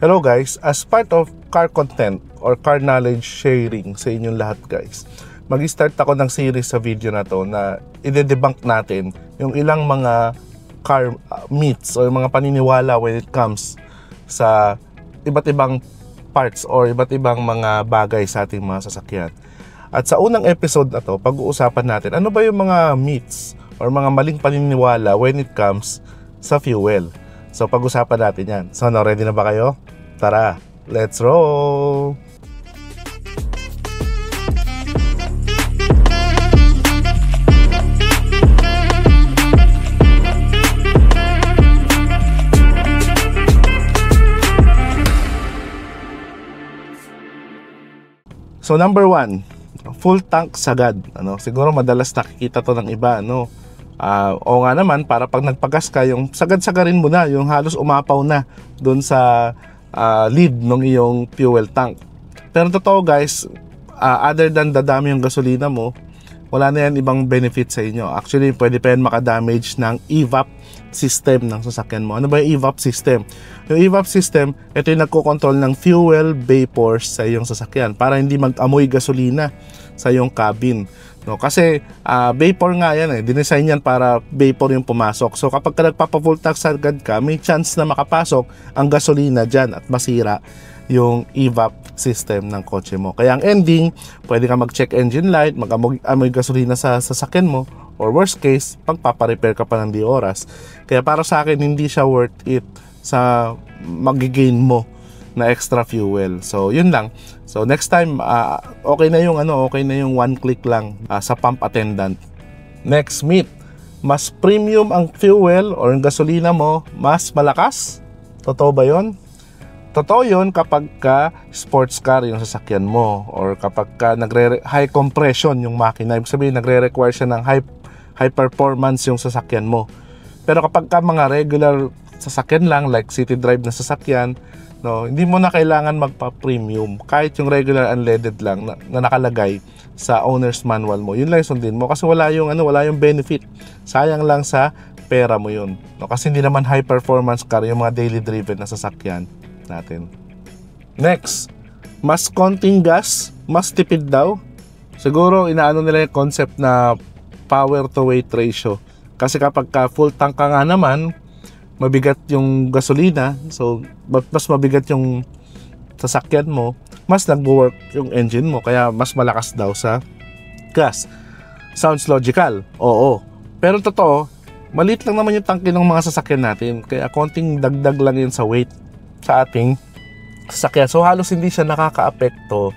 Hello guys, as part of car content or car knowledge sharing sa inyong lahat guys, mag-start ako ng series sa video na to na ide-debunk natin yung ilang mga car myths or mga paniniwala when it comes sa iba't ibang parts or iba't ibang mga bagay sa ating mga sasakyan. At sa unang episode na to, pag-uusapan natin ano ba yung mga myths or mga maling paniniwala when it comes sa fuel. So pag-usapan natin yan. So ready na ba kayo? Tara, let's roll! So number 1, full tank sagad. Siguro madalas nakikita to ng iba, o nga naman, para pag nagpagas ka, yung sagad-sagarin mo na, yung halos umapaw na doon sa lead ng iyong fuel tank. Pero totoo guys, other than dadami yung gasolina mo, wala na yan ibang benefit sa inyo. Actually, pwede pa yan makadamage ng evap system ng sasakyan mo. Ano ba yung evap system? Yung evap system, ito yung nagkocontrol ng fuel vapors sa iyong sasakyan para hindi mag-amoy gasolina sa iyong cabin. Kasi vapor nga yan dinesign yan para vapor yung pumasok. So kapag ka nagpapa-full tank sagad ka, may chance na makapasok ang gasolina dyan at masira yung evap system ng kotse mo. Kaya ang ending, pwede ka mag-check engine light, mag-amoy gasolina sa sasakyan mo, or worst case, pagpaparepair ka pa ng di oras. Kaya para sa akin, hindi siya worth it sa magigain mo na extra fuel. So yun lang. So next time, okay na yung one click lang sa pump attendant. Next myth, mas premium ang fuel or ang gasolina mo, mas malakas? Totoo ba yun? Totoo yun kapag ka sports car yung sasakyan mo, or kapag ka high compression yung makina. Ibig sabihin, nagre-require siya ng high performance yung sasakyan mo. Pero kapag ka mga regular sasakyan lang, like city drive na sasakyan, hindi mo na kailangan magpa-premium. Kahit yung regular unleaded lang na nakalagay sa owner's manual mo, yun lang sundin mo. Kasi wala yung benefit. Sayang lang sa pera mo yun. Kasi hindi naman high performance car yung mga daily driven na sasakyan natin. Next, mas konting gas, mas tipid daw. Siguro inaano nila yung concept na power to weight ratio. Kasi kapag ka full tank ka nga naman, mabigat yung gasolina, so mas mabigat yung sasakyan mo, mas nag-work yung engine mo, kaya mas malakas daw sa gas. Sounds logical, oo. Pero totoo, maliit lang naman yung tangke ng mga sasakyan natin, kaya konting dagdag lang yun sa weight sa ating sasakyan. So halos hindi siya nakaka-apekto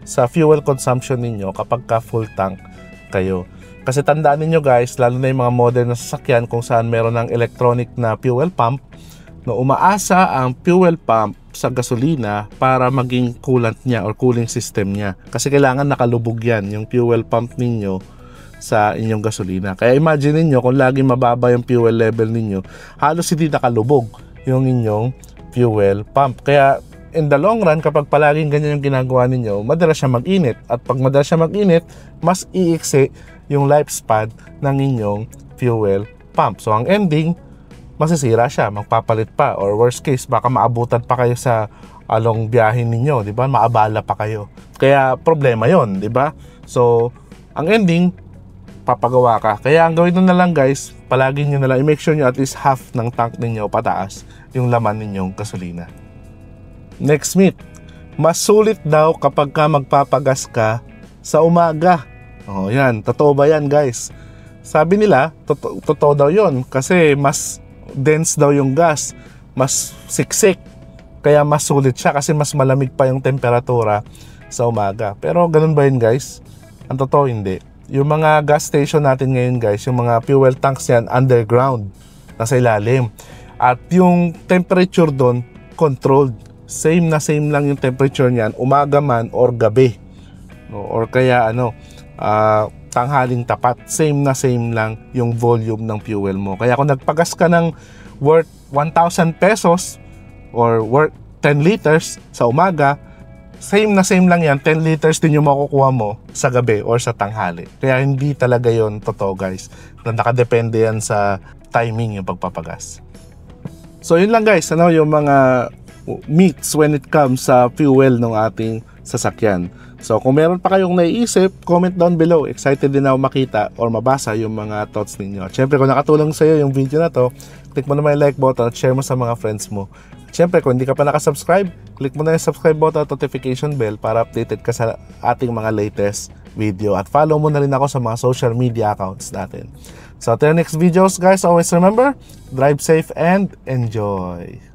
sa fuel consumption ninyo kapag ka full tank kayo. Kasi tandaan niyo guys, lalo na yung mga modern na sasakyan kung saan meron ng electronic na fuel pump, umaasa ang fuel pump sa gasolina para maging coolant niya or cooling system niya. Kasi kailangan nakalubog yan, yung fuel pump ninyo sa inyong gasolina. Kaya imagine niyo kung lagi mababa yung fuel level ninyo, halos hindi nakalubog yung inyong fuel pump. Kaya in the long run, kapag palaging ganyan yung ginagawa ninyo, madalas siya mag-init. At pag madalas siya mag-init, mas iiksi yung lifespan ng inyong fuel pump. So ang ending, masisira siya, magpapalit pa, or worst case, baka maabutan pa kayo sa along biyahe ninyo, di ba? Maabala pa kayo. Kaya problema yon, di ba? So ang ending, papagawa ka. Kaya ang gawin nyo na lang guys, palagi nyo na lang, i-make sure nyo at least half ng tank ninyo pataas yung laman ninyong gasolina. Next myth, mas sulit daw kapag ka magpapagas ka sa umaga. Yan, totoo ba yan guys? Sabi nila, totoo daw yon kasi mas dense daw yung gas, mas siksik, kaya mas sulit siya kasi mas malamig pa yung temperatura sa umaga. Pero ganun ba yun guys? Ang totoo hindi. Yung mga gas station natin ngayon guys, yung mga fuel tanks yan underground, nasa ilalim. At yung temperature doon, controlled. Same lang yung temperature niyan, umaga man or gabi. Or kaya tanghaling tapat, same lang yung volume ng fuel mo. Kaya kung nagpagas ka ng worth 1,000 pesos or worth 10 liters sa umaga, same lang yan, 10 liters din yung makukuha mo sa gabi or sa tanghali. Kaya hindi talaga yon totoo guys, na nakadepende yan sa timing yung pagpapagas. So yun lang guys, yung mga meets when it comes sa fuel ng ating sasakyan. So kung meron pa kayong naiisip, comment down below. Excited din ako makita or mabasa yung mga thoughts ninyo. At syempre kung nakatulong sa iyo yung video na to, click mo naman yung like button at share mo sa mga friends mo. Siyempre, kung hindi ka pa nakasubscribe, click mo na yung subscribe button at notification bell para updated ka sa ating mga latest video. At follow mo na rin ako sa mga social media accounts natin. So, till next videos guys, always remember, drive safe and enjoy!